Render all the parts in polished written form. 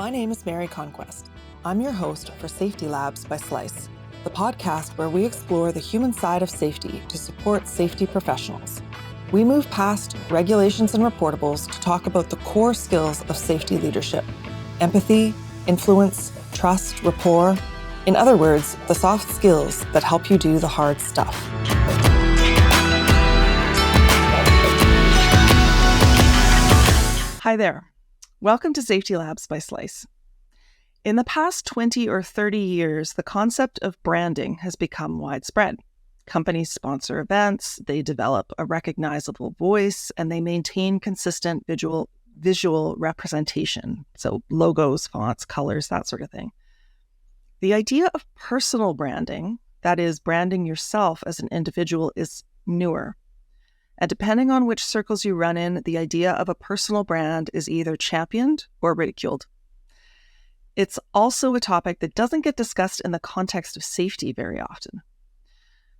My name is Mary Conquest. I'm your host for Safety Labs by Slice, the podcast where we explore the human side of safety to support safety professionals. We move past regulations and reportables to talk about the core skills of safety leadership: empathy, influence, trust, rapport. In other words, the soft skills that help you do the hard stuff. Hi there. Welcome to Safety Labs by Slice. In the past 20 or 30 years, the concept of branding has become widespread. Companies sponsor events, they develop a recognizable voice, and they maintain consistent visual representation. So logos, fonts, colors, that sort of thing. The idea of personal branding, that is, branding yourself as an individual, is newer. And depending on which circles you run in, the idea of a personal brand is either championed or ridiculed. It's also a topic that doesn't get discussed in the context of safety very often.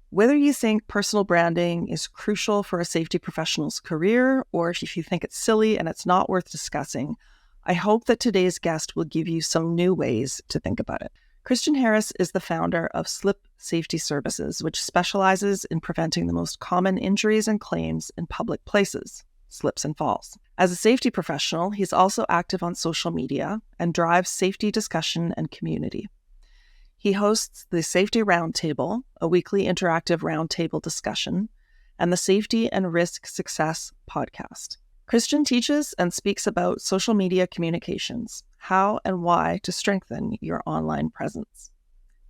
Whether you think personal branding is crucial for a safety professional's career, or if you think it's silly and it's not worth discussing, I hope that today's guest will give you some new ways to think about it. Christian Harris is the founder of Slip Safety Services, which specializes in preventing the most common injuries and claims in public places, slips and falls. As a safety professional, he's also active on social media and drives safety discussion and community. He hosts the Safety Roundtable, a weekly interactive roundtable discussion, and the Safety and Risk Success podcast. Christian teaches and speaks about social media communications, how and why to strengthen your online presence.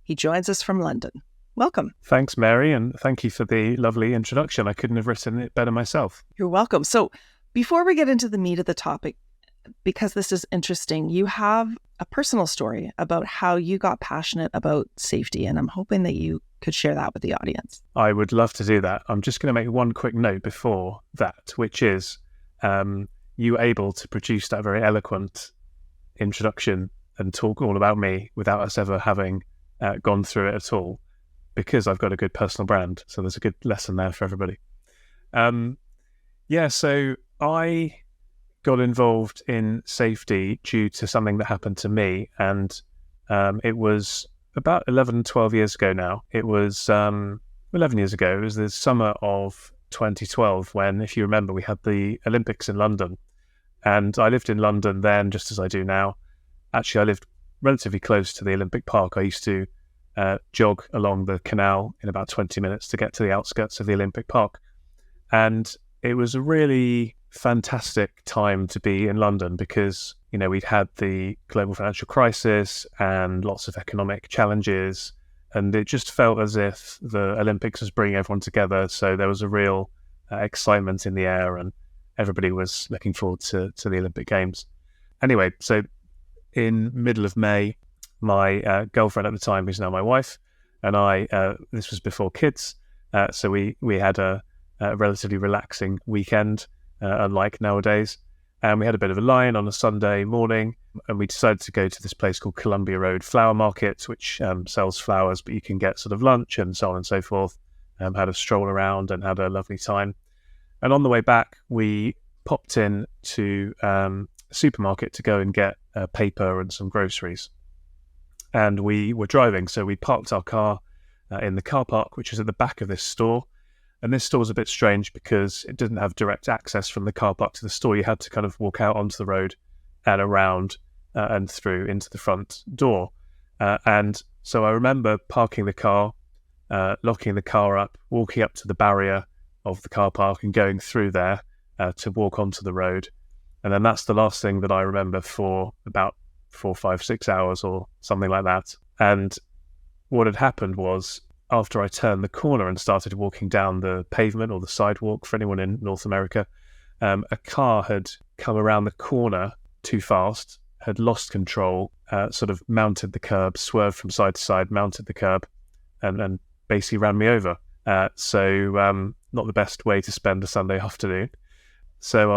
He joins us from London. Welcome. Thanks, Mary, and thank you for the lovely introduction. I couldn't have written it better myself. You're welcome. So before we get into the meat of the topic, because this is interesting, you have a personal story about how you got passionate about safety, and I'm hoping that you could share that with the audience. I would love to do that. I'm just going to make one quick note before that, which is you were able to produce that very eloquent introduction and talk all about me without us ever having gone through it at all, because I've got a good personal brand. So there's a good lesson there for everybody. So I got involved in safety due to something that happened to me, and it was about 11, 12 years ago now. It was 11 years ago. It was the summer of 2012 when, if you remember, we had the Olympics in London. And I lived in London then, just as I do now. Actually, I lived relatively close to the Olympic Park. I used to jog along the canal in about 20 minutes to get to the outskirts of the Olympic Park. And it was a really fantastic time to be in London because, you know, we'd had the global financial crisis and lots of economic challenges. And it just felt as if the Olympics was bringing everyone together. So there was a real excitement in the air and everybody was looking forward to the Olympic Games. Anyway, so in middle of May, my girlfriend at the time, who's now my wife, and I, this was before kids, so we had a relatively relaxing weekend, unlike nowadays. And we had a bit of a line on a Sunday morning, and we decided to go to this place called Columbia Road Flower Market, which sells flowers, but you can get sort of lunch and so on and so forth. Had a stroll around and had a lovely time. And on the way back, we popped in to a supermarket to go and get paper and some groceries. And we were driving, so we parked our car in the car park, which was at the back of this store. And this store was a bit strange because it didn't have direct access from the car park to the store. You had to kind of walk out onto the road and around and through into the front door. And so I remember parking the car, locking the car up, walking up to the barrier of the car park and going through there to walk onto the road. And then that's the last thing that I remember for about 4, 5, 6 hours or something like that. And what had happened was, after I turned the corner and started walking down the pavement or the sidewalk, for anyone in North America, a car had come around the corner too fast, had lost control, sort of mounted the curb, swerved from side to side, mounted the curb, and basically ran me over. So not the best way to spend a Sunday afternoon. So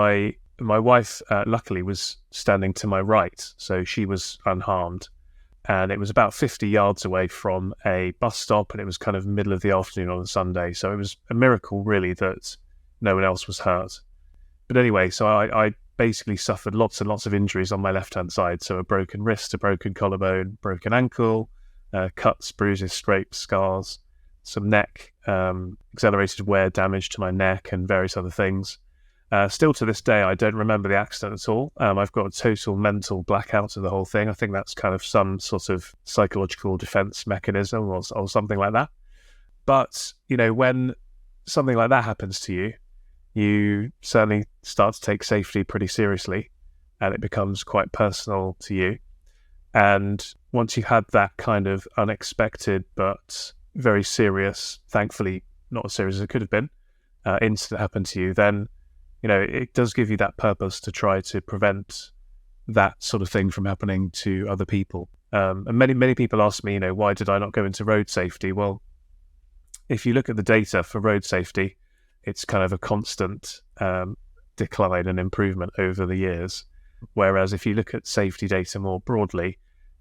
my wife, luckily, was standing to my right, so she was unharmed. And it was about 50 yards away from a bus stop, and it was kind of middle of the afternoon on a Sunday. So it was a miracle, really, that no one else was hurt. But anyway, so I basically suffered lots and lots of injuries on my left-hand side. So a broken wrist, a broken collarbone, broken ankle, cuts, bruises, scrapes, scars, some neck, accelerated wear damage to my neck and various other things. Still to this day, I don't remember the accident at all. I've got a total mental blackout of the whole thing. I think that's kind of some sort of psychological defense mechanism or something like that. But, when something like that happens to you, you certainly start to take safety pretty seriously, and it becomes quite personal to you. And once you've had that kind of unexpected but very serious, thankfully not as serious as it could have been, incident happen to you, then it does give you that purpose to try to prevent that sort of thing from happening to other people. And many people ask me, why did I not go into road safety? Well, if you look at the data for road safety, it's kind of a constant decline and improvement over the years. Whereas if you look at safety data more broadly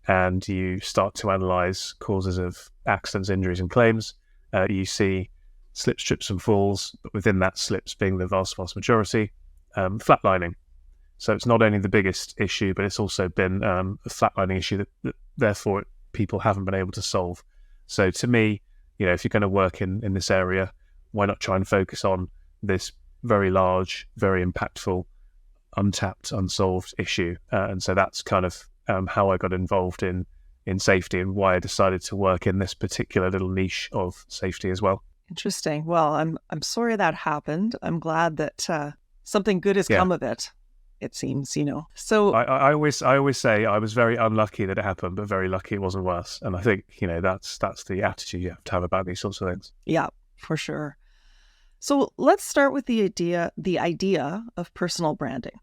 and you start to analyse causes of accidents, injuries and claims, you see slips, trips and falls, but within that slips being the vast majority, flatlining. So it's not only the biggest issue, but it's also been a flatlining issue that therefore people haven't been able to solve. So to me, if you're going to work in this area, why not try and focus on this very large, very impactful, untapped, unsolved issue? And so that's kind of how I got involved in safety and why I decided to work in this particular little niche of safety as well. Interesting. Well, I'm sorry that happened. I'm glad that something good has come of it. It seems, So I always say I was very unlucky that it happened, but very lucky it wasn't worse. And I think that's the attitude you have to have about these sorts of things. Yeah, for sure. So let's start with the idea of personal branding.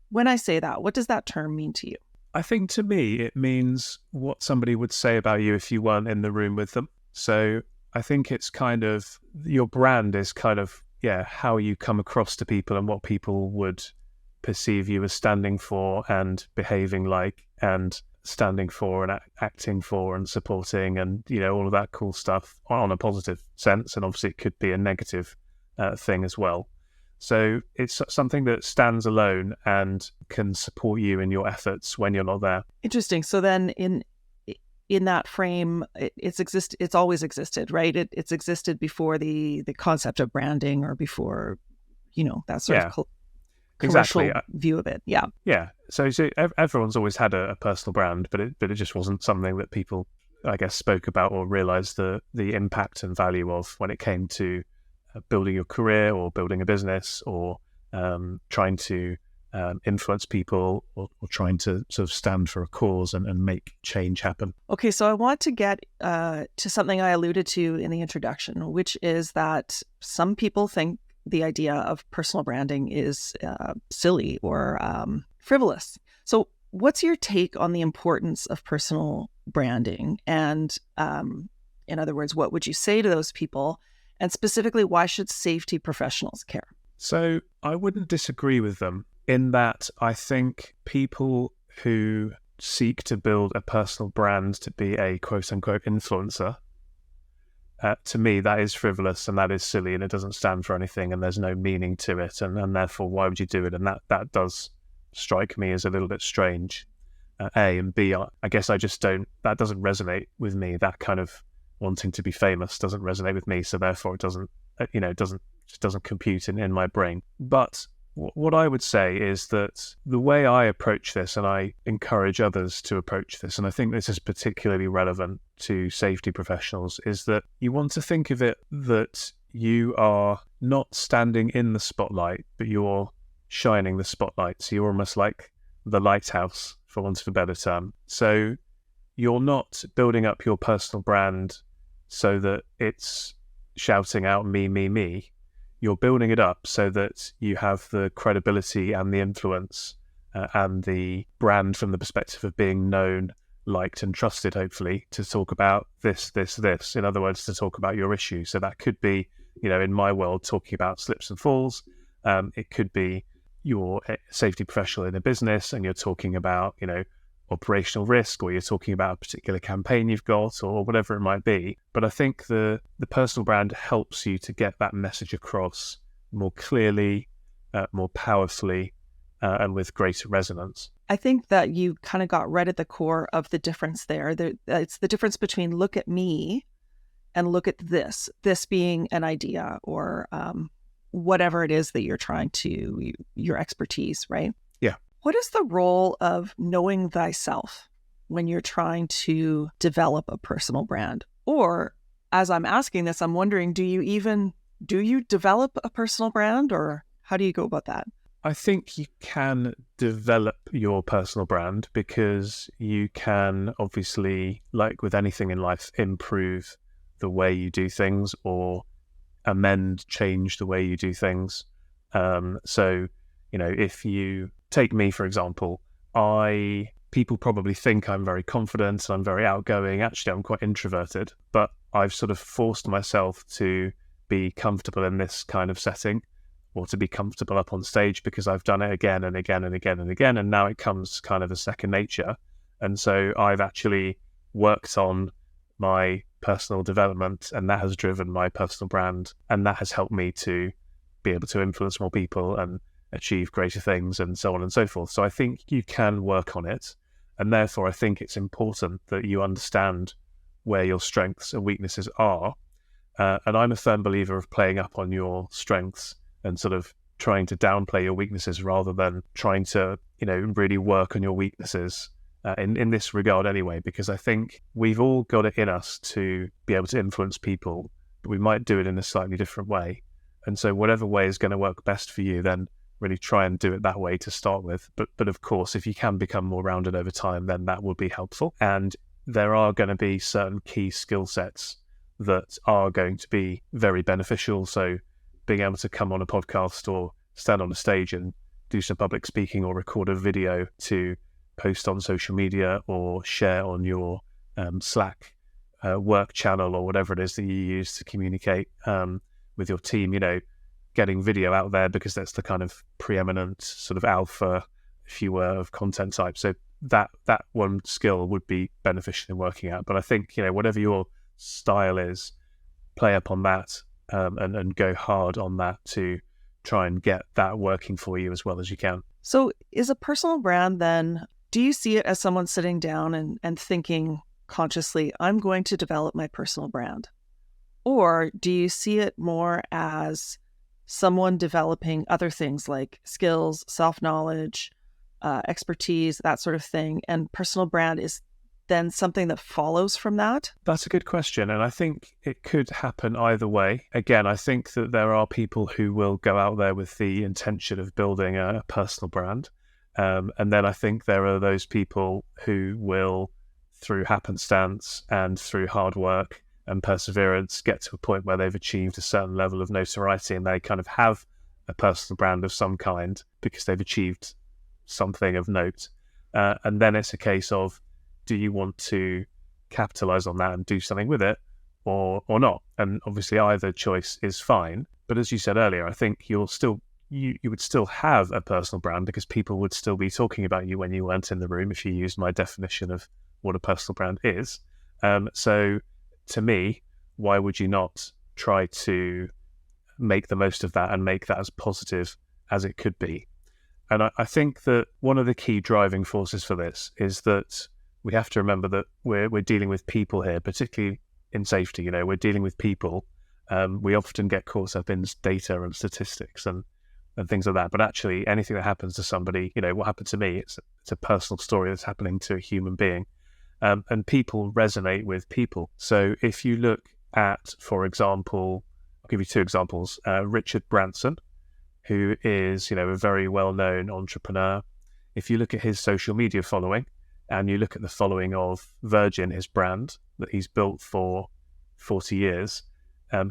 When I say that, what does that term mean to you? I think to me it means what somebody would say about you if you weren't in the room with them. So I think it's kind of, your brand is kind of, how you come across to people and what people would perceive you as standing for and behaving like and standing for and acting for and supporting and, all of that cool stuff on a positive sense. And obviously it could be a negative thing as well. So it's something that stands alone and can support you in your efforts when you're not there. Interesting. So then in that frame, it's always existed, right? It's existed before the concept of branding or before, that sort of commercial view of it. Yeah. So everyone's always had a personal brand, but it just wasn't something that people, I guess, spoke about or realized the impact and value of when it came to building your career or building a business or trying to influence people or trying to sort of stand for a cause and make change happen. Okay, so I want to get to something I alluded to in the introduction, which is that some people think the idea of personal branding is silly or frivolous. So what's your take on the importance of personal branding? And in other words, what would you say to those people? And specifically, why should safety professionals care? So I wouldn't disagree with them in that I think people who seek to build a personal brand to be a quote-unquote influencer, to me, that is frivolous and that is silly and it doesn't stand for anything and there's no meaning to it. And therefore, why would you do it? And that does strike me as a little bit strange, A. And B, I guess that doesn't resonate with me. That kind of wanting to be famous doesn't resonate with me. So therefore, it doesn't compute in my brain. But what I would say is that the way I approach this, and I encourage others to approach this, and I think this is particularly relevant to safety professionals, is that you want to think of it that you are not standing in the spotlight, but you're shining the spotlight. So you're almost like the lighthouse, for want of a better term. So you're not building up your personal brand so that it's shouting out me, me, me. You're building it up so that you have the credibility and the influence and the brand from the perspective of being known, liked and trusted, hopefully, to talk about this. In other words, to talk about your issue. So that could be, in my world, talking about slips and falls. It could be you're a safety professional in a business and you're talking about, operational risk, or you're talking about a particular campaign you've got, or whatever it might be. But I think the personal brand helps you to get that message across more clearly, more powerfully, and with greater resonance. I think that you kind of got right at the core of the difference there. It's the difference between look at me and look at this being an idea or whatever it is that you're trying to, your expertise, right? Yeah. What is the role of knowing thyself when you're trying to develop a personal brand? Or as I'm asking this, I'm wondering, do you develop a personal brand, or how do you go about that? I think you can develop your personal brand because you can obviously, like with anything in life, improve the way you do things or change the way you do things. So, if you take me, for example, people probably think I'm very confident and I'm very outgoing. Actually, I'm quite introverted, but I've sort of forced myself to be comfortable in this kind of setting, or to be comfortable up on stage, because I've done it again and again and again and again, and now it comes kind of as second nature. And so I've actually worked on my personal development, and that has driven my personal brand, and that has helped me to be able to influence more people and achieve greater things, and so on and so forth. So I think you can work on it, and therefore I think it's important that you understand where your strengths and weaknesses are. And I'm a firm believer of playing up on your strengths and sort of trying to downplay your weaknesses rather than trying to, really work on your weaknesses in this regard anyway, because I think we've all got it in us to be able to influence people, but we might do it in a slightly different way. And so whatever way is going to work best for you, then really try and do it that way to start with. But of course, if you can become more rounded over time, then that will be helpful. And there are going to be certain key skill sets that are going to be very beneficial. So being able to come on a podcast or stand on a stage and do some public speaking, or record a video to post on social media or share on your Slack work channel, or whatever it is that you use to communicate with your team, getting video out there, because that's the kind of preeminent sort of alpha, if you were, of content type. So that one skill would be beneficial in working out. But I think, whatever your style is, play up on that. And go hard on that to try and get that working for you as well as you can. So is a personal brand then, do you see it as someone sitting down and thinking consciously, I'm going to develop my personal brand? Or do you see it more as someone developing other things like skills, self-knowledge, expertise, that sort of thing, and personal brand is then something that follows from that? That's a good question. And I think it could happen either way. Again, I think that there are people who will go out there with the intention of building a personal brand. And then I think there are those people who will, through happenstance and through hard work and perseverance, get to a point where they've achieved a certain level of notoriety and they kind of have a personal brand of some kind because they've achieved something of note. And then it's a case of, do you want to capitalize on that and do something with it or not? And obviously either choice is fine. But as you said earlier, I think you would still have a personal brand because people would still be talking about you when you weren't in the room, if you used my definition of what a personal brand is. So to me, why would you not try to make the most of that and make that as positive as it could be? And I think that one of the key driving forces for this is that we have to remember that we're dealing with people here, particularly in safety. We're dealing with people. We often get caught up in data and statistics and things like that. But actually, anything that happens to somebody, what happened to me, it's a personal story that's happening to a human being. And people resonate with people. So if you look at, for example, I'll give you two examples. Richard Branson, who is, a very well-known entrepreneur. If you look at his social media following, and you look at the following of Virgin, his brand that he's built for 40 years,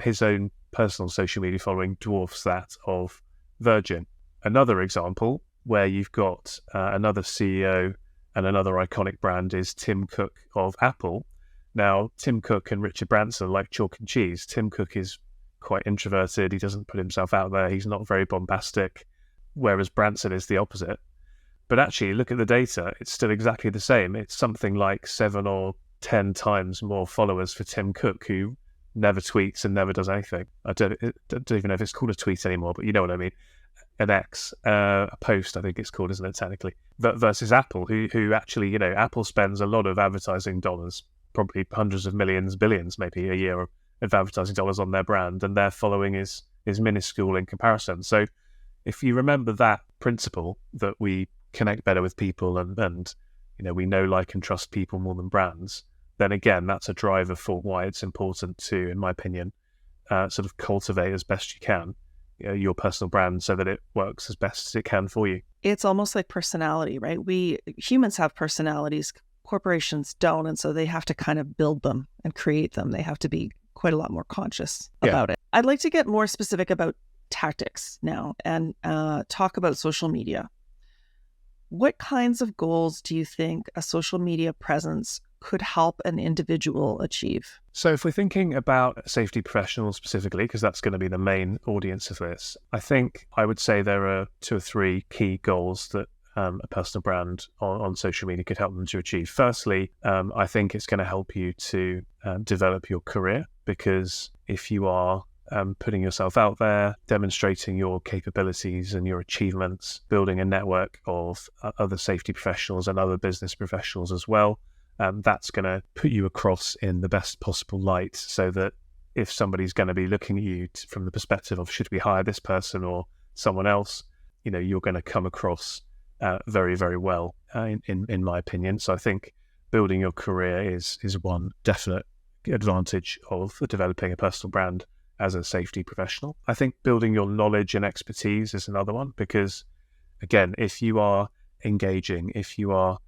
his own personal social media following dwarfs that of Virgin. Another example where you've got another CEO and another iconic brand is Tim Cook of Apple. Now, Tim Cook and Richard Branson are like chalk and cheese. Tim Cook is quite introverted. He doesn't put himself out there. He's not very bombastic, whereas Branson is the opposite. But actually, look at the data, it's still exactly the same. It's something like 7 or 10 times more followers for Tim Cook, who never tweets and never does anything. I don't even know if it's called a tweet anymore, but you know what I mean. an X, a post, I think it's called, isn't it, technically, versus Apple, who actually, Apple spends a lot of advertising dollars, probably hundreds of millions, billions maybe a year of advertising dollars on their brand, and their following is minuscule in comparison. So if you remember that principle, that we connect better with people and we know, like, and trust people more than brands, then again, that's a driver for why it's important to, in my opinion, sort of cultivate as best you can your personal brand so that it works as best as it can for you. It's almost like personality, right? We humans have personalities, corporations don't, and so they have to kind of build them and create them. They have to be quite a lot more conscious about it. I'd like to get more specific about tactics now and talk about social media. What kinds of goals do you think a social media presence could help an individual achieve? So if we're thinking about safety professionals specifically, because that's going to be the main audience of this, I think I would say there are 2 or 3 key goals that a personal brand on social media could help them to achieve. Firstly, I think it's going to help you to develop your career, because if you are putting yourself out there, demonstrating your capabilities and your achievements, building a network of other safety professionals and other business professionals as well, that's going to put you across in the best possible light, so that if somebody's going to be looking at you from the perspective of should we hire this person or someone else, you're going to come across very, very well, in my opinion. So I think building your career is one definite advantage of developing a personal brand as a safety professional. I think building your knowledge and expertise is another one, because again, if you are engaging, if you are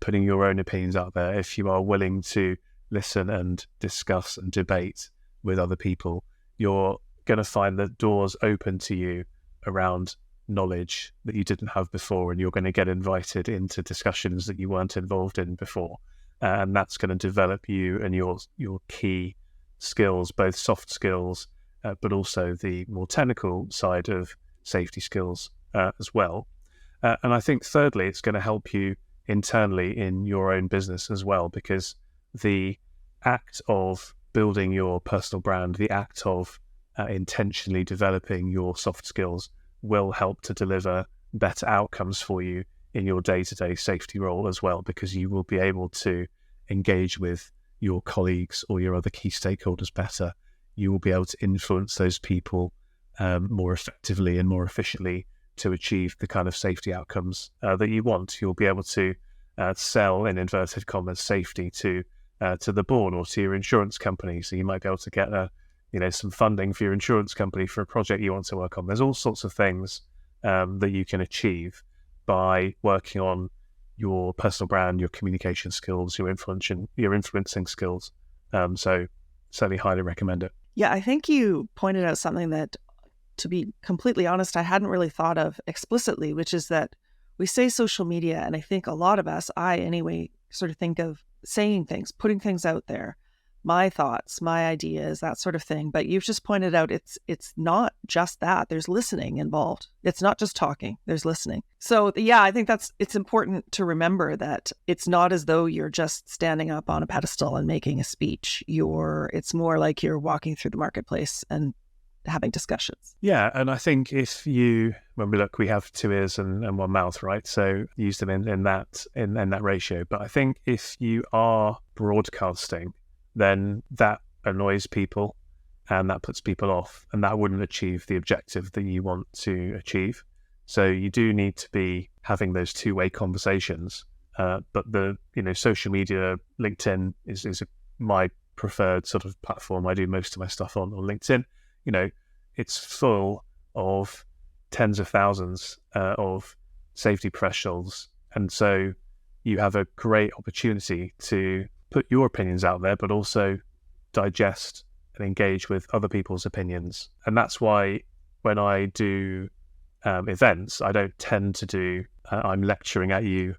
putting your own opinions out there, if you are willing to listen and discuss and debate with other people, you're going to find that doors open to you around knowledge that you didn't have before, and you're going to get invited into discussions that you weren't involved in before, and that's going to develop you and your key skills, both soft skills, but also the more technical side of safety skills as well. And I think thirdly, it's going to help you internally in your own business as well, because the act of building your personal brand, the act of intentionally developing your soft skills will help to deliver better outcomes for you in your day-to-day safety role as well, because you will be able to engage with your colleagues or your other key stakeholders better. You will be able to influence those people more effectively and more efficiently to achieve the kind of safety outcomes that you want. You'll be able to sell, in inverted commas, safety to the board or to your insurance company. So you might be able to get some funding for your insurance company for a project you want to work on. There's all sorts of things that you can achieve by working on your personal brand, your communication skills, your influencing skills. So certainly highly recommend it. Yeah, I think you pointed out something that, to be completely honest, I hadn't really thought of explicitly, which is that we say social media, and I think a lot of us, I anyway, sort of think of saying things, putting things out there, my thoughts, my ideas, that sort of thing. But you've just pointed out it's not just that. There's listening involved. It's not just talking, there's listening. So yeah, I think it's important to remember that it's not as though you're just standing up on a pedestal and making a speech. It's more like you're walking through the marketplace and having discussions. Yeah, and I think when we look, we have 2 ears and 1 mouth, right? So use them in that ratio. But I think if you are broadcasting, then that annoys people and that puts people off, and that wouldn't achieve the objective that you want to achieve. So you do need to be having those 2-way conversations. But the social media, LinkedIn is my preferred sort of platform. I do most of my stuff on LinkedIn. It's full of tens of thousands of safety professionals, and so you have a great opportunity to put your opinions out there, but also digest and engage with other people's opinions. And that's why when I do events, I don't tend to do I'm lecturing at you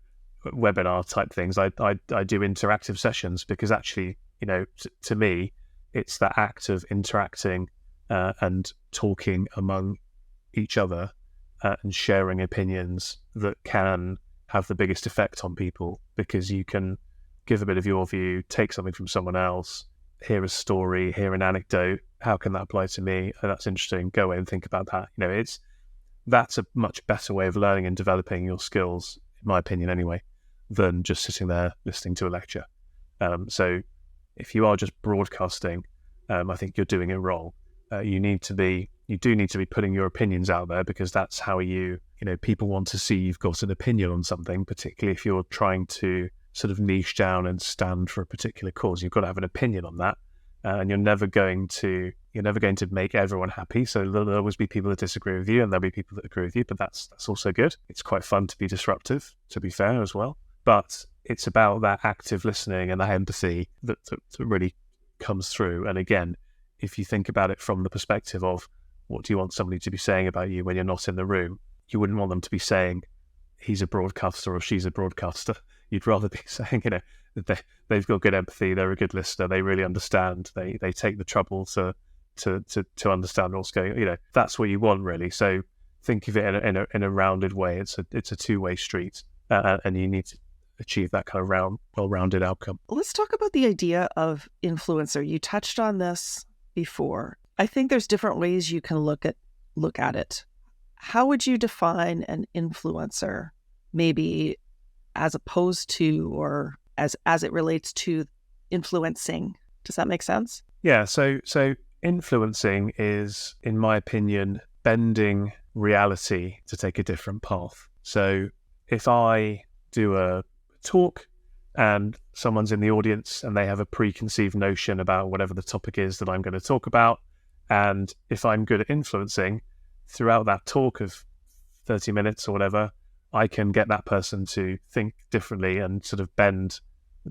webinar type things. I do interactive sessions, because actually, to me, it's that act of interacting and talking among each other and sharing opinions that can have the biggest effect on people, because you can give a bit of your view, take something from someone else, hear a story, hear an anecdote. How can that apply to me? Oh, that's interesting. Go away and think about that. that's a much better way of learning and developing your skills, in my opinion anyway, than just sitting there listening to a lecture. So if you are just broadcasting, I think you're doing it wrong. You do need to be putting your opinions out there, because that's how people want to see you've got an opinion on something, particularly if you're trying to sort of niche down and stand for a particular cause. You've got to have an opinion on that, and you're never going to make everyone happy. So there'll always be people that disagree with you, and there'll be people that agree with you, but that's also good. It's quite fun to be disruptive, to be fair, as well. But it's about that active listening and that empathy that really comes through. And again, if you think about it from the perspective of what do you want somebody to be saying about you when you're not in the room, you wouldn't want them to be saying he's a broadcaster or she's a broadcaster. You'd rather be saying, that they've got good empathy, they're a good listener, they really understand, they take the trouble to understand what's going. That's what you want, really. So think of it in a rounded way. It's a two-way street, and you need to achieve that kind of well-rounded outcome. Let's talk about the idea of influencer. You touched on this before. I think there's different ways you can look at it. How would you define an influencer, maybe as opposed to, or as it relates to influencing? Does that make sense? Yeah. So influencing is, in my opinion, bending reality to take a different path. So if I do a talk and someone's in the audience and they have a preconceived notion about whatever the topic is that I'm going to talk about, and if I'm good at influencing throughout that talk of 30 minutes or whatever, I can get that person to think differently and sort of bend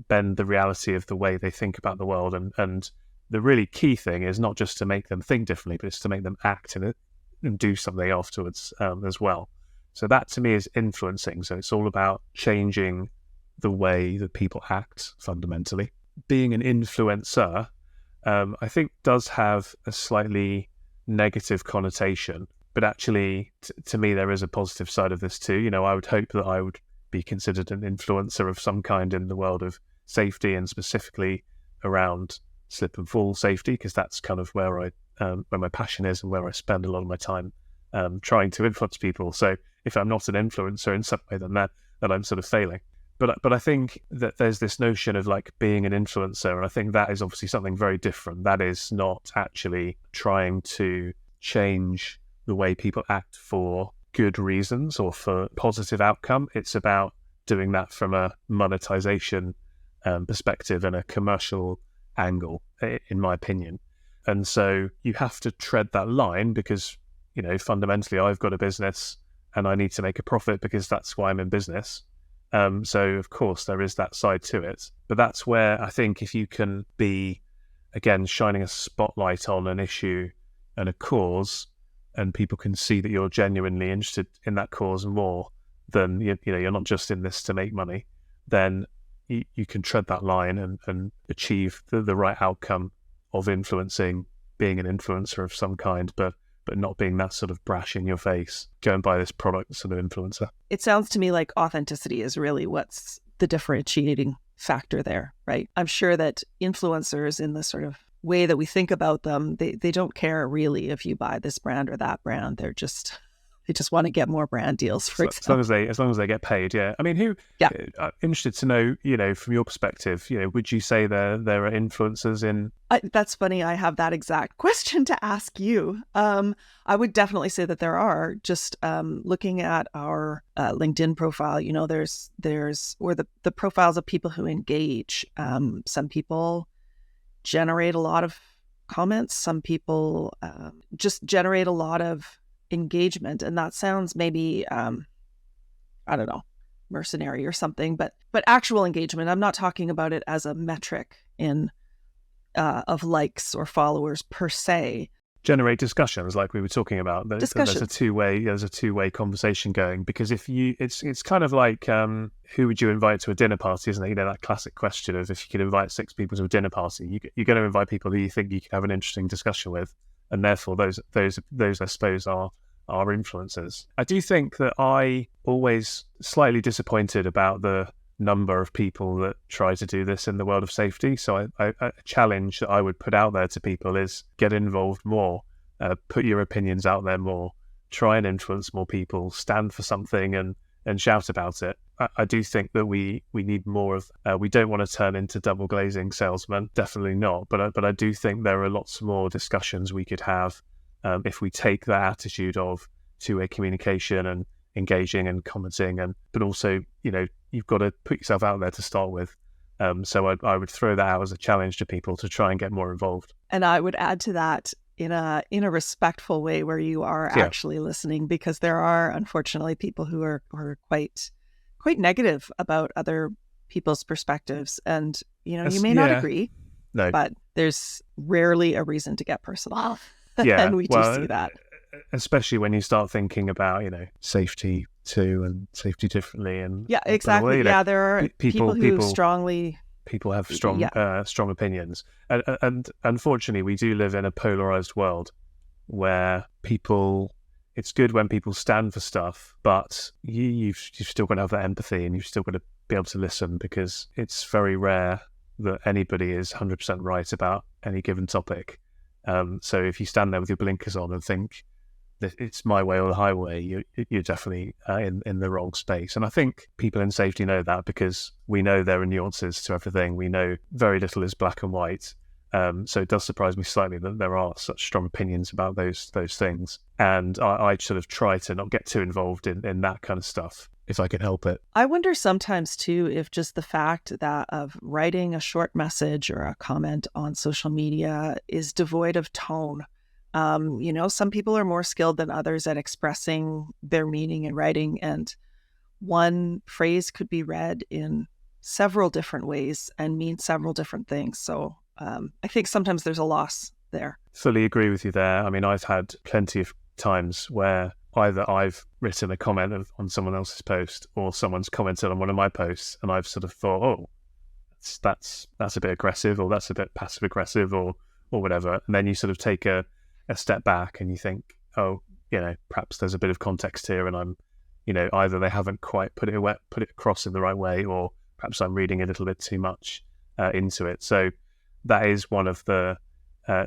the reality of the way they think about the world. And the really key thing is not just to make them think differently, but it's to make them act in it and do something afterwards as well. So that to me is influencing. So it's all about changing the way that people act fundamentally. Being an influencer, I think, does have a slightly negative connotation, but actually to me there is a positive side of this too. I would hope that I would be considered an influencer of some kind in the world of safety, and specifically around slip and fall safety, because that's kind of where my passion is and where I spend a lot of my time trying to influence people. So if I'm not an influencer in some way, then I'm sort of failing. But I think that there's this notion of like being an influencer, and I think that is obviously something very different. That is not actually trying to change the way people act for good reasons or for positive outcome. It's about doing that from a monetization perspective and a commercial angle, in my opinion. And so you have to tread that line, because fundamentally I've got a business and I need to make a profit, because that's why I'm in business. So of course there is that side to it, but that's where I think if you can be, again, shining a spotlight on an issue and a cause, and people can see that you're genuinely interested in that cause more than you're not just in this to make money, then you can tread that line and achieve the right outcome of influencing, being an influencer of some kind, but not being that sort of brash in your face, go and buy this product sort of influencer. It sounds to me like authenticity is really what's the differentiating factor there, right? I'm sure that influencers, in the sort of way that we think about them, they don't care really if you buy this brand or that brand. They just want to get more brand deals, for example. As long as they get paid, yeah. I mean, I'm interested to know, from your perspective, would you say there are influencers in? That's funny. I have that exact question to ask you. I would definitely say that there are. Just looking at our LinkedIn profile, there's or the profiles of people who engage. Some people generate a lot of comments. Some people just generate a lot of engagement, and that sounds maybe I don't know, mercenary or something, but actual engagement. I'm not talking about it as a metric in of likes or followers per se. Generate discussions, like we were talking about. There's a two-way conversation going, because if it's kind of like who would you invite to a dinner party, isn't it? That classic question of, if you could invite 6 people to a dinner party, you're going to invite people who you think you can have an interesting discussion with. And therefore, those I suppose are influencers. I do think that I always slightly disappointed about the number of people that try to do this in the world of safety. So a challenge that I would put out there to people is get involved more, put your opinions out there more, try and influence more people, stand for something and shout about it. I do think that we need more of, we don't want to turn into double glazing salesmen, definitely not. But I do think there are lots more discussions we could have if we take that attitude of two-way communication and engaging and commenting, but also, you've got to put yourself out there to start with. So I would throw that out as a challenge to people to try and get more involved. And I would add to that in a respectful way where you are actually listening, because there are unfortunately people who are quite negative about other people's perspectives, and you may not agree, no, but there's rarely a reason to get personal. Yeah, and we do see that, especially when you start thinking about safety too and safety differently, and exactly. There are people who strongly. People have strong opinions, and unfortunately, we do live in a polarized world where it's good when people stand for stuff, but you've still got to have that empathy, and you've still got to be able to listen, because it's very rare that anybody is 100% right about any given topic. So if you stand there with your blinkers on and think that it's my way or the highway, you're definitely in the wrong space. And I think people in safety know that, because we know there are nuances to everything. We know very little is black and white. So it does surprise me slightly that there are such strong opinions about those things. And I sort of try to not get too involved in that kind of stuff if I can help it. I wonder sometimes too if just the fact that of writing a short message or a comment on social media is devoid of tone. Some people are more skilled than others at expressing their meaning in writing, and one phrase could be read in several different ways and mean several different things. So I think sometimes there's a loss there. Fully agree with you there. I mean, I've had plenty of times where either I've written a comment on someone else's post, or someone's commented on one of my posts, and I've sort of thought, oh, that's a bit aggressive, or that's a bit passive aggressive, or whatever. And then you sort of take a step back and you think, oh, perhaps there's a bit of context here, and I'm, either they haven't quite put it across in the right way, or perhaps I'm reading a little bit too much into it. So that is one of the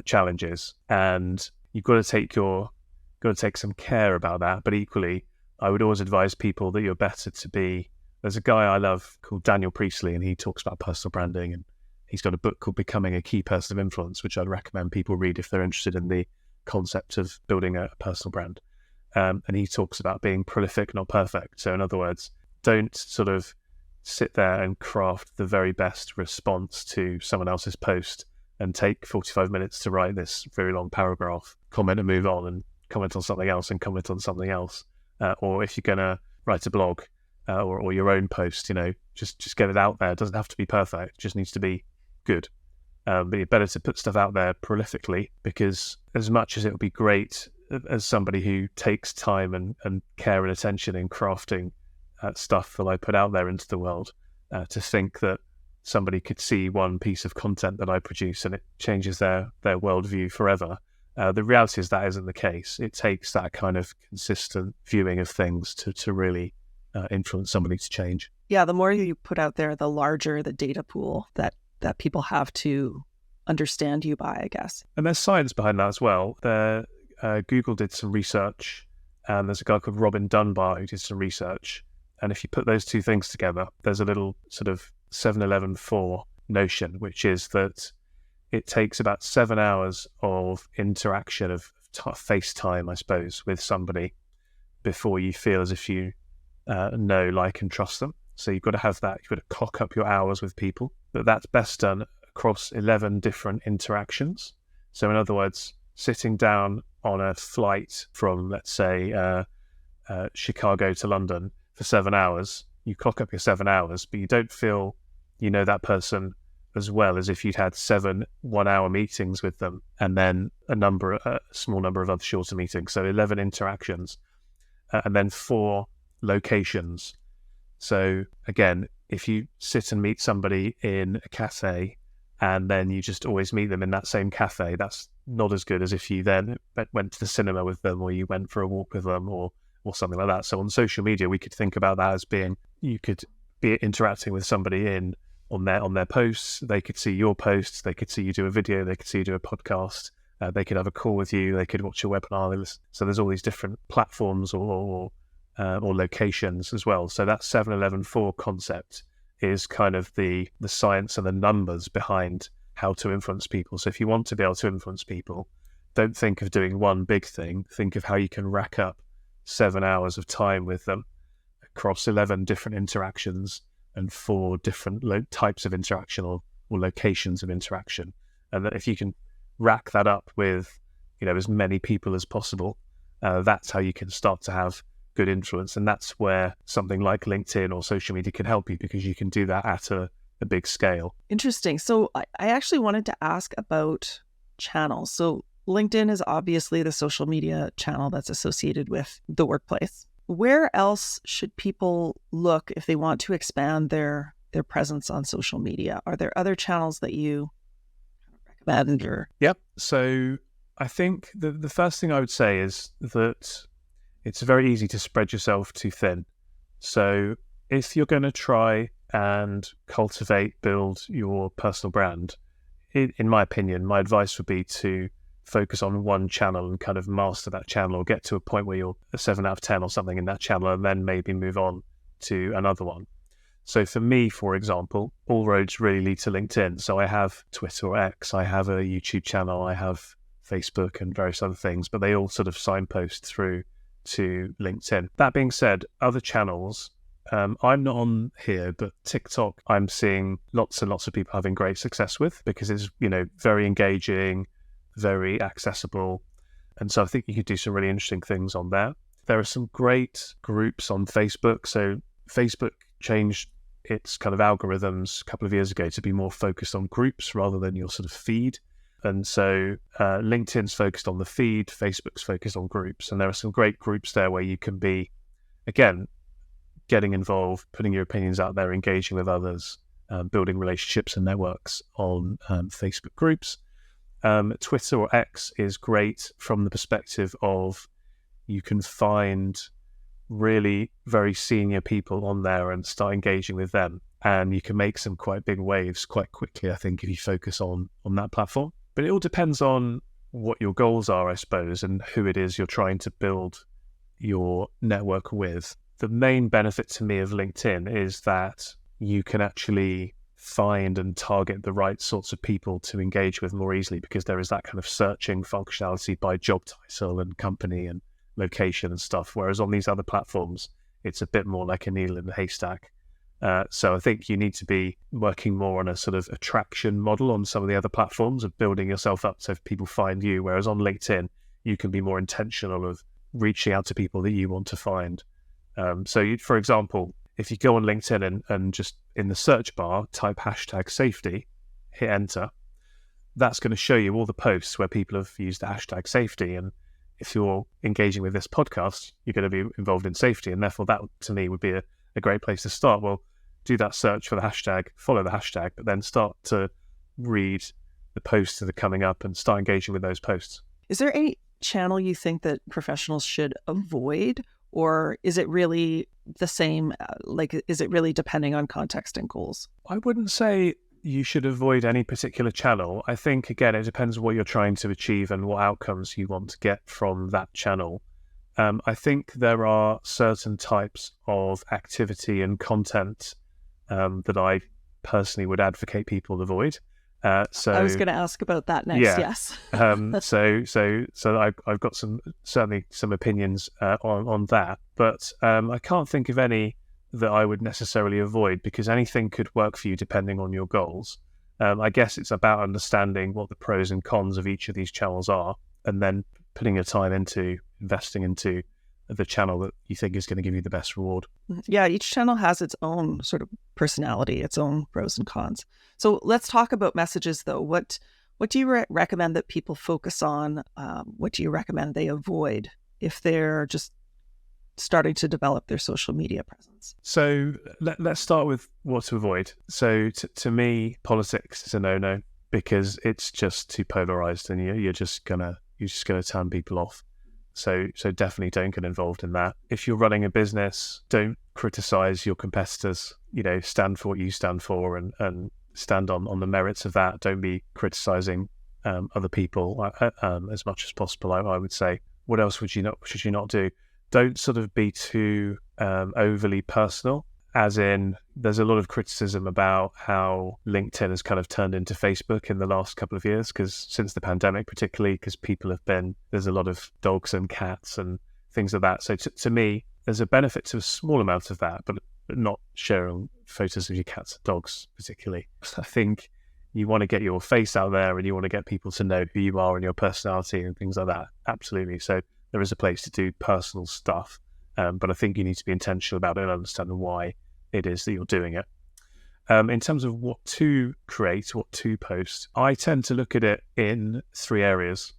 challenges, and you've got to take some care about that. But equally, I would always advise people that you're better to be. There's a guy I love called Daniel Priestley, and he talks about personal branding, and he's got a book called Becoming a Key Person of Influence, which I'd recommend people read if they're interested in the concept of building a personal brand. And he talks about being prolific, not perfect. So in other words, don't sort of sit there and craft the very best response to someone else's post and take 45 minutes to write this very long paragraph, comment and move on, and comment on something else and comment on something else. Or if you're going to write a blog or your own post, just get it out there. It doesn't have to be perfect. It just needs to be good. But it's better to put stuff out there prolifically, because as much as it would be great as somebody who takes time and care and attention in crafting stuff that I put out there into the world, to think that somebody could see one piece of content that I produce and it changes their worldview forever. The reality is that isn't the case. It takes that kind of consistent viewing of things to really influence somebody to change. Yeah, the more you put out there, the larger the data pool that people have to understand you by, I guess. And there's science behind that as well. Google did some research, and there's a guy called Robin Dunbar who did some research. And if you put those two things together, there's a little sort of 7-11-4 notion, which is that it takes about 7 hours of interaction of FaceTime, I suppose, with somebody before you feel as if you know, like, and trust them. So you've got to have that. You've got to cock up your hours with people. But that's best done across 11 different interactions. So in other words, sitting down on a flight from, let's say, Chicago to London for 7 hours, you cock up your 7 hours, but you don't feel you know that person as well as if you'd had 7 one-hour meetings with them, and then a small number of other shorter meetings. So 11 interactions, and then 4 locations. So again, if you sit and meet somebody in a cafe and then you just always meet them in that same cafe, that's not as good as if you then went to the cinema with them, or you went for a walk with them, or something like that. So on social media, we could think about that as being, you could be interacting with somebody on their posts. They could see your posts, they could see you do a video, they could see you do a podcast, They could have a call with you. They could watch a webinar. So there's all these different platforms or locations as well. So that 7-11-4 concept is kind of the science and the numbers behind how to influence people. So if you want to be able to influence people, don't think of doing one big thing. Think of how you can rack up 7 hours of time with them across 11 different interactions and 4 different types of interaction or locations of interaction. And that if you can rack that up with, as many people as possible, that's how you can start to have good influence. And that's where something like LinkedIn or social media can help you, because you can do that at a big scale. Interesting. So I actually wanted to ask about channels. So LinkedIn is obviously the social media channel that's associated with the workplace. Where else should people look if they want to expand their presence on social media? Are there other channels that you recommend? Yep. So I think the first thing I would say is that it's very easy to spread yourself too thin. So if you're going to try and build your personal brand, in my opinion, my advice would be to focus on one channel and kind of master that channel, or get to a point where you're a 7 out of 10 or something in that channel, and then maybe move on to another one. So for me, for example, all roads really lead to LinkedIn. So I have Twitter or X, I have a YouTube channel, I have Facebook and various other things, but they all sort of signpost through to LinkedIn. That being said, other channels, I'm not on here, but TikTok, I'm seeing lots and lots of people having great success with, because it's, very engaging, very accessible. And so I think you could do some really interesting things on there. There are some great groups on Facebook. So Facebook changed its kind of algorithms a couple of years ago to be more focused on groups rather than your sort of feed. And so LinkedIn's focused on the feed, Facebook's focused on groups. And there are some great groups there where you can be, again, getting involved, putting your opinions out there, engaging with others, building relationships and networks on Facebook groups. Twitter or X is great from the perspective of you can find really very senior people on there and start engaging with them. And you can make some quite big waves quite quickly, I think, if you focus on that platform. But it all depends on what your goals are, I suppose, and who it is you're trying to build your network with. The main benefit to me of LinkedIn is that you can actually find and target the right sorts of people to engage with more easily, because there is that kind of searching functionality by job title and company and location and stuff. Whereas on these other platforms, it's a bit more like a needle in the haystack. So I think you need to be working more on a sort of attraction model on some of the other platforms of building yourself up so if people find you. Whereas on LinkedIn, you can be more intentional of reaching out to people that you want to find. For example, if you go on LinkedIn and just in the search bar, type #safety, hit enter, that's going to show you all the posts where people have used the hashtag safety. And if you're engaging with this podcast, you're going to be involved in safety. And therefore that, to me, would be a great place to start. Well, do that search for the hashtag, follow the hashtag, but then start to read the posts that are coming up and start engaging with those posts. Is there any channel you think that professionals should avoid? Or is it really the same? Is it really depending on context and goals? I wouldn't say you should avoid any particular channel. I think, again, it depends what you're trying to achieve and what outcomes you want to get from that channel. I think there are certain types of activity and content that I personally would advocate people avoid. So I was going to ask about that next. Yeah. Yes. So I've got certainly some opinions on that, but I can't think of any that I would necessarily avoid, because anything could work for you depending on your goals. I guess it's about understanding what the pros and cons of each of these channels are, and then putting your time into investing into the channel that you think is going to give you the best reward. Yeah, each channel has its own sort of personality, its own pros and cons. So let's talk about messages, though. What do you recommend that people focus on? What do you recommend they avoid if they're just starting to develop their social media presence? So let's start with what to avoid. So to me, politics is a no-no, because it's just too polarized, and you're just gonna turn people off. So definitely don't get involved in that. If you're running a business, don't criticize your competitors. Stand for what you stand for and stand on the merits of that. Don't be criticizing other people as much as possible. I would say. What else should you not do? Don't sort of be too overly personal. As in, there's a lot of criticism about how LinkedIn has kind of turned into Facebook in the last couple of years, because since the pandemic, particularly because there's a lot of dogs and cats and things like that. So to me, there's a benefit to a small amount of that, but not sharing photos of your cats and dogs particularly. I think you want to get your face out there and you want to get people to know who you are and your personality and things like that. Absolutely. So there is a place to do personal stuff. But I think you need to be intentional about it and understand why it is that you're doing it. In terms of what to create, what to post, I tend to look at it in 3 areas.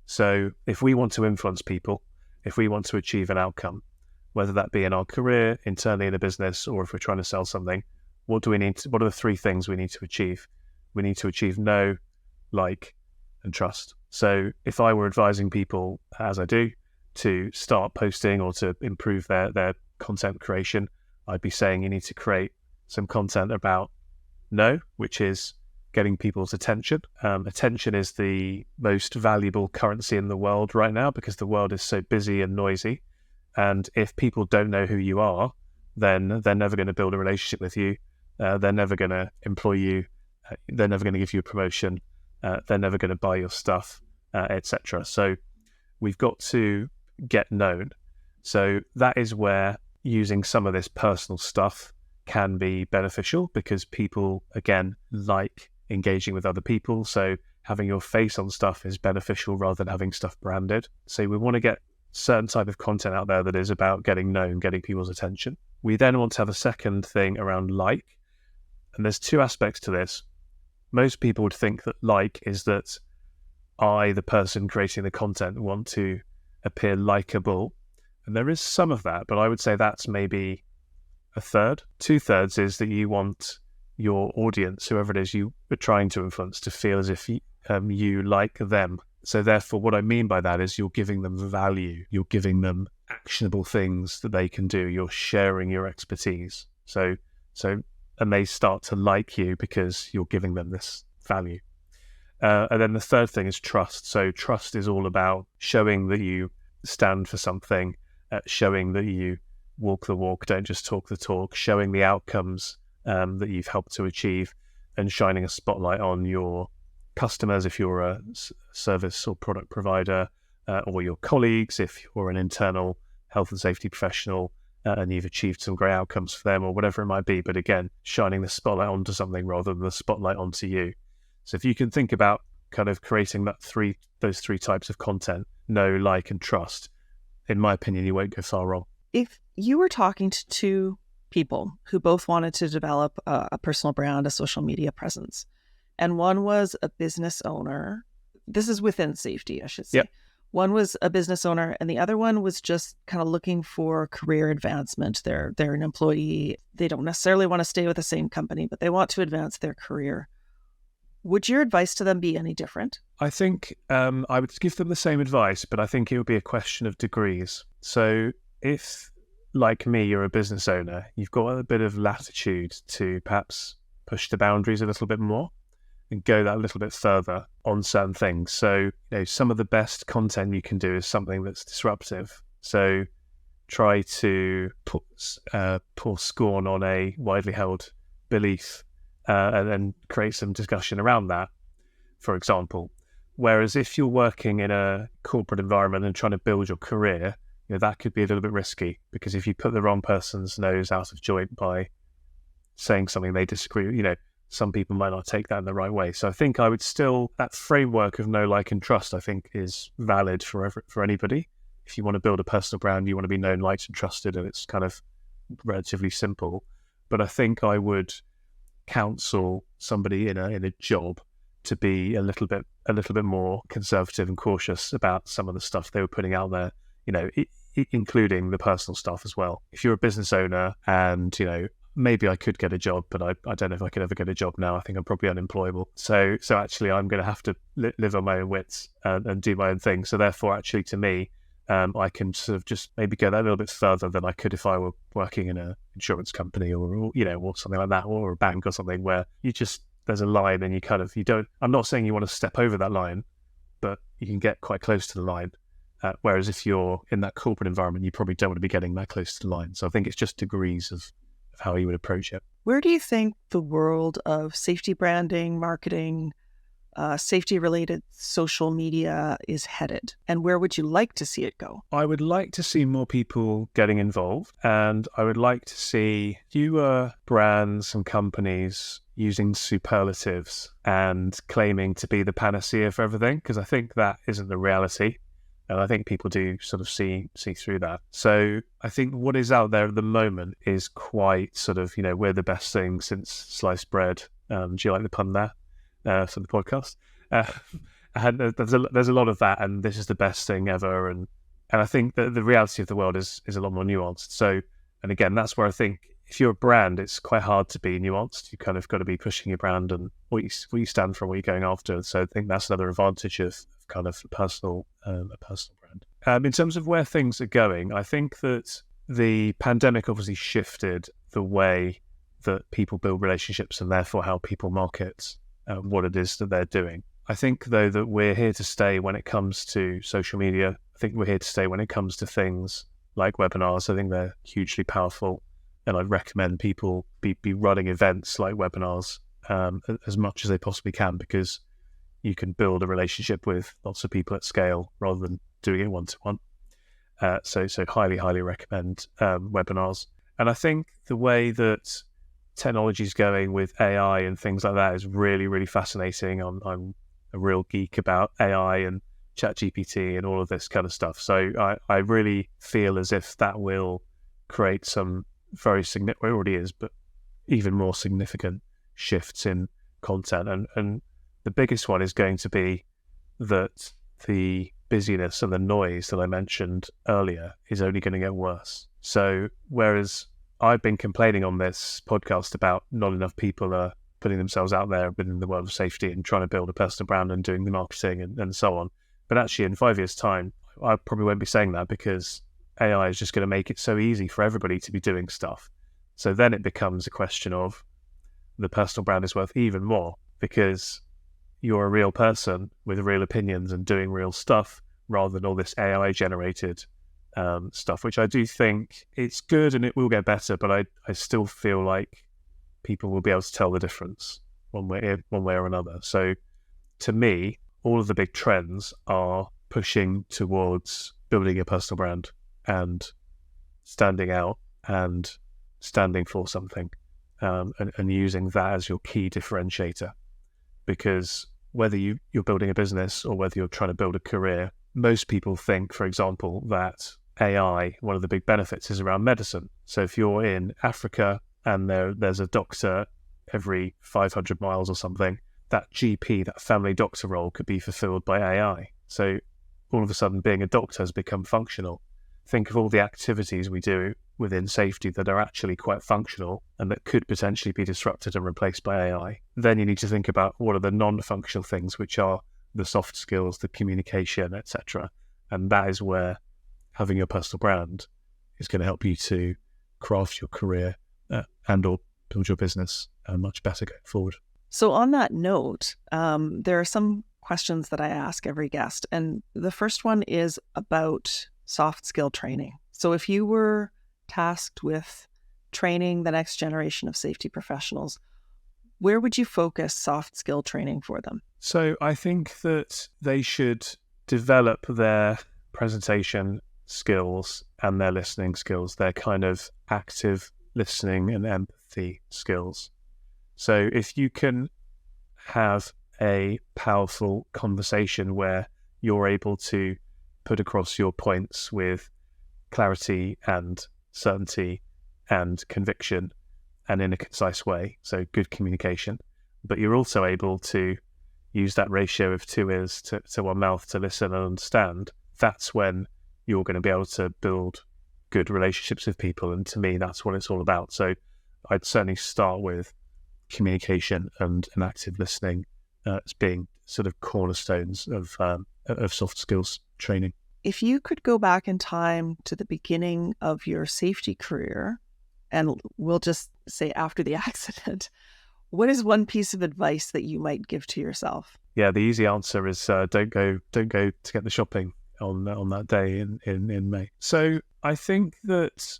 So if we want to influence people, if we want to achieve an outcome, whether that be in our career, internally in a business, or if we're trying to sell something, what are the 3 things we need to achieve? We need to achieve know, like, and trust. So if I were advising people, as I do, to start posting or to improve their content creation, I'd be saying you need to create some content about know, which is getting people's attention. Attention is the most valuable currency in the world right now because the world is so busy and noisy. And if people don't know who you are, then they're never going to build a relationship with you. They're never going to employ you. They're never going to give you a promotion. They're never going to buy your stuff, etc. So we've got to get known. So that is where using some of this personal stuff can be beneficial because people, again, like engaging with other people. So having your face on stuff is beneficial rather than having stuff branded. So we want to get certain type of content out there that is about getting known, getting people's attention. We then want to have a second thing around like. And there's 2 aspects to this. Most people would think that like is that I, the person creating the content, want to appear likable. And there is some of that, but I would say that's maybe a third. 2/3 is that you want your audience, whoever it is you are trying to influence, to feel as if you like them. So therefore, what I mean by that is you're giving them value. You're giving them actionable things that they can do. You're sharing your expertise. So and they start to like you because you're giving them this value. And then the third thing is trust. So trust is all about showing that you stand for something, showing that you walk the walk, don't just talk the talk, showing the outcomes that you've helped to achieve, and shining a spotlight on your customers if you're a service or product provider, or your colleagues if you're an internal health and safety professional and you've achieved some great outcomes for them or whatever it might be. But again, shining the spotlight onto something rather than the spotlight onto you. So if you can think about kind of creating those 3 types of content, know, like, and trust, in my opinion, you won't go far wrong. If you were talking to 2 people who both wanted to develop a personal brand, a social media presence, and one was a business owner, this is within safety, I should say. Yep. One was a business owner and the other one was just kind of looking for career advancement. They're an employee. They don't necessarily want to stay with the same company, but they want to advance their career. Would your advice to them be any different? I think I would give them the same advice, but I think it would be a question of degrees. So if, like me, you're a business owner, you've got a bit of latitude to perhaps push the boundaries a little bit more and go that a little bit further on certain things. So, some of the best content you can do is something that's disruptive. So try to pour scorn on a widely held belief and then create some discussion around that, for example. Whereas if you're working in a corporate environment and trying to build your career, that could be a little bit risky, because if you put the wrong person's nose out of joint by saying something they disagree with, some people might not take that in the right way. So I think I would still, that framework of know, like, and trust, I think is valid for anybody. If you want to build a personal brand, you want to be known, liked, and trusted, and it's kind of relatively simple. But I think I would counsel somebody in a job to be a little bit more conservative and cautious about some of the stuff they were putting out there, including the personal stuff as well. If you're a business owner and, maybe I could get a job, but I don't know if I could ever get a job now. I think I'm probably unemployable. So actually I'm going to have to live on my own wits and do my own thing. So therefore, actually, to me, I can sort of just maybe go that a little bit further than I could if I were working in an insurance company or something like that, or a bank or something, where you just there's a line, and you don't. I'm not saying you want to step over that line, but you can get quite close to the line. Whereas if you're in that corporate environment, you probably don't want to be getting that close to the line. So I think it's just degrees of how you would approach it. Where do you think the world of safety branding, marketing, safety-related social media is headed? And where would you like to see it go? I would like to see more people getting involved, and I would like to see fewer brands and companies using superlatives and claiming to be the panacea for everything, because I think that isn't the reality. And I think people do sort of see through that. So I think what is out there at the moment is quite sort of, we're the best thing since sliced bread. Do you like the pun there for the podcast? And there's a lot of that, and this is the best thing ever. And I think that the reality of the world is a lot more nuanced. So, and again, that's where I think if you're a brand, it's quite hard to be nuanced. You kind of got to be pushing your brand and what you stand for, what you're going after. So I think that's another advantage of kind of a personal brand. In terms of where things are going, I think that the pandemic obviously shifted the way that people build relationships and therefore how people market what it is that they're doing. I think, though, that we're here to stay when it comes to social media. I think we're here to stay when it comes to things like webinars. I think they're hugely powerful, and I'd recommend people be running events like webinars as much as they possibly can, because you can build a relationship with lots of people at scale rather than doing it one-to-one. So highly recommend webinars. And I think the way that technology is going with AI and things like that is really, really fascinating. I'm a real geek about AI and ChatGPT and all of this kind of stuff. So I really feel as if that will create some very significant, well, it already is, but even more significant shifts in content. And the biggest one is going to be that the busyness and the noise that I mentioned earlier is only going to get worse. So whereas I've been complaining on this podcast about not enough people are putting themselves out there within the world of safety and trying to build a personal brand and doing the marketing and so on. But actually in 5 years' time, I probably won't be saying that, because AI is just going to make it so easy for everybody to be doing stuff. So then it becomes a question of the personal brand is worth even more, because you're a real person with real opinions and doing real stuff rather than all this AI generated stuff, which I do think it's good and it will get better, but I still feel like people will be able to tell the difference one way or another. So to me, all of the big trends are pushing towards building a personal brand and standing out and standing for something, and using that as your key differentiator. Because whether you're building a business or whether you're trying to build a career, most people think, for example, that AI, one of the big benefits is around medicine. So if you're in Africa and there's a doctor every 500 miles or something, that GP, that family doctor role could be fulfilled by AI. So all of a sudden being a doctor has become functional. Think of all the activities we do within safety that are actually quite functional and that could potentially be disrupted and replaced by AI. Then you need to think about what are the non-functional things, which are the soft skills, the communication, etc. And that is where having your personal brand is going to help you to craft your career and or build your business much better going forward. So on that note, there are some questions that I ask every guest. And the first one is about soft skill training. So if you were tasked with training the next generation of safety professionals, where would you focus soft skill training for them? So I think that they should develop their presentation skills and their listening skills, their kind of active listening and empathy skills. So if you can have a powerful conversation where you're able to put across your points with clarity and certainty and conviction and in a concise way, so good communication, but you're also able to use that ratio of 2 ears to 1 mouth to listen and understand, that's when you're going to be able to build good relationships with people. And to me, that's what it's all about. So I'd certainly start with communication and active listening as being sort of cornerstones of soft skills training. If you could go back in time to the beginning of your safety career, and we'll just say after the accident, What is one piece of advice that you might give to yourself? Yeah, the easy answer is don't go to get the shopping on that day in May. So I think that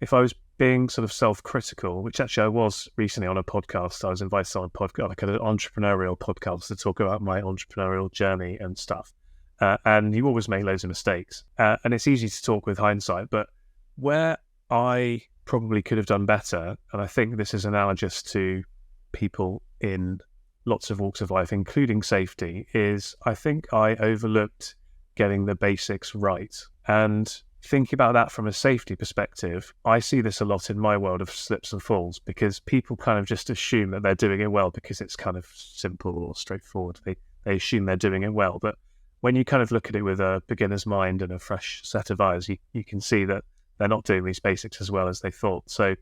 if I was being sort of self-critical, which actually I was recently on a podcast, I was invited on a podcast, like an entrepreneurial podcast, to talk about my entrepreneurial journey and stuff. And you always make loads of mistakes. And it's easy to talk with hindsight, but where I probably could have done better, and I think this is analogous to people in lots of walks of life, including safety, is I think I overlooked getting the basics right. And thinking about that from a safety perspective, I see this a lot in my world of slips and falls, because people kind of just assume that they're doing it well because it's kind of simple or straightforward. They assume they're doing it well. But when you kind of look at it with a beginner's mind and a fresh set of eyes, you can see that they're not doing these basics as well as they thought. So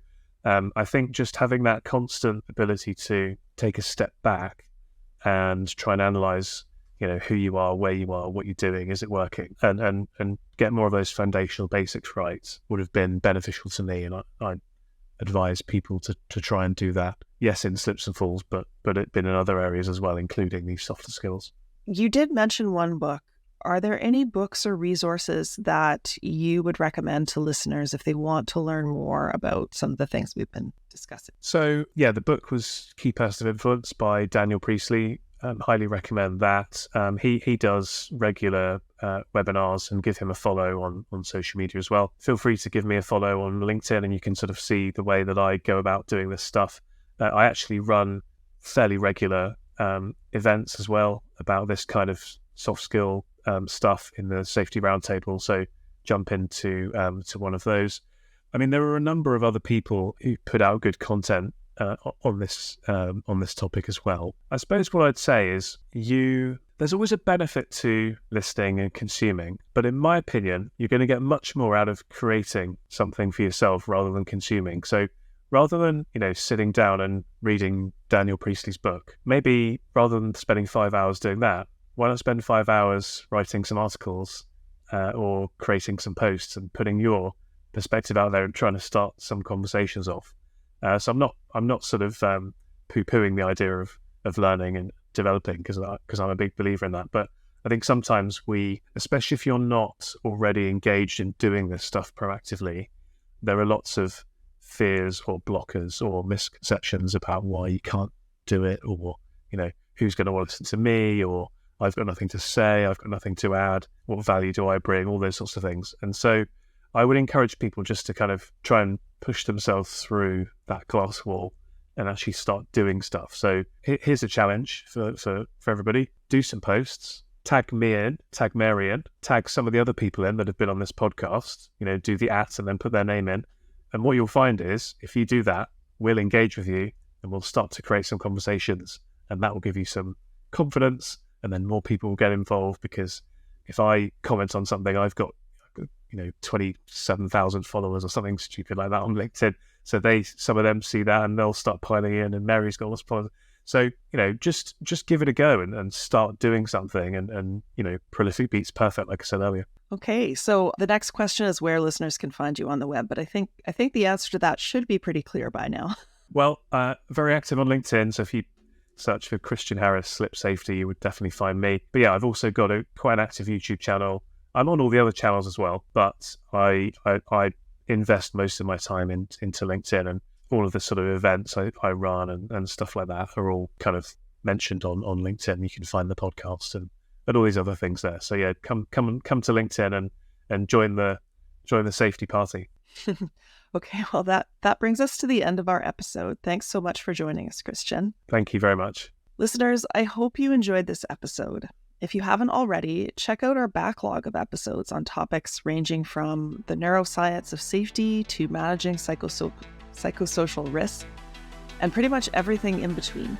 I think just having that constant ability to take a step back and try and analyze, who you are, where you are, what you're doing, is it working, and get more of those foundational basics right would have been beneficial to me. And I advise people to try and do that. Yes, in slips and falls, but it's been in other areas as well, including these softer skills. You did mention one book. Are there any books or resources that you would recommend to listeners if they want to learn more about some of the things we've been discussing? So, yeah, the book was Key Person of Influence by Daniel Priestley. Highly recommend that. He does regular webinars, and give him a follow on social media as well. Feel free to give me a follow on LinkedIn, and you can sort of see the way that I go about doing this stuff. I actually run fairly regular events as well about this kind of soft skill stuff in the Safety Roundtable, so jump into to one of those. I mean, there are a number of other people who put out good content on this topic as well. I suppose what I'd say is there's always a benefit to listening and consuming, but in my opinion, you're going to get much more out of creating something for yourself rather than consuming. So rather than sitting down and reading Daniel Priestley's book, maybe rather than spending 5 hours doing that, why not spend 5 hours writing some articles or creating some posts and putting your perspective out there and trying to start some conversations off? So I'm not sort of poo-pooing the idea of learning and developing, because I'm a big believer in that. But I think sometimes especially if you're not already engaged in doing this stuff proactively, there are lots of fears or blockers or misconceptions about why you can't do it, or who's going to want to listen to me, or I've got nothing to say, I've got nothing to add, what value do I bring, all those sorts of things. And so I would encourage people just to kind of try and push themselves through that glass wall and actually start doing stuff. So here's a challenge for everybody. Do some posts, tag me in, tag Mary in, tag some of the other people in that have been on this podcast, do the @ and then put their name in. And what you'll find is, if you do that, we'll engage with you and we'll start to create some conversations, and that will give you some confidence, and then more people will get involved. Because if I comment on something, I've got 27,000 followers or something stupid like that on LinkedIn. So some of them see that and they'll start piling in, and Mary's got lots of followers. So, just give it a go and start doing something, and prolific beats perfect, like I said earlier. Okay, so the next question is where listeners can find you on the web, but I think the answer to that should be pretty clear by now. Well, very active on LinkedIn, so if you search for Christian Harris Slip Safety, you would definitely find me. But yeah, I've also got quite an active YouTube channel. I'm on all the other channels as well, but I invest most of my time into LinkedIn, and all of the sort of events I run and stuff like that are all kind of mentioned on LinkedIn. You can find the podcast and all these other things there. So yeah, come to LinkedIn and join the safety party. Okay, well that brings us to the end of our episode. Thanks so much for joining us, Christian. Thank you very much. Listeners, I hope you enjoyed this episode. If you haven't already, check out our backlog of episodes on topics ranging from the neuroscience of safety to managing psychosocial risk, and pretty much everything in between.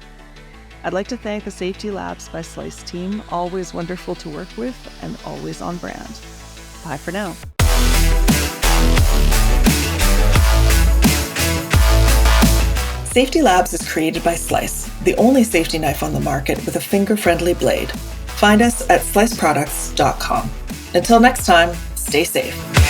I'd like to thank the Safety Labs by Slice team, always wonderful to work with and always on brand. Bye for now. Safety Labs is created by Slice, the only safety knife on the market with a finger-friendly blade. Find us at sliceproducts.com. Until next time, stay safe.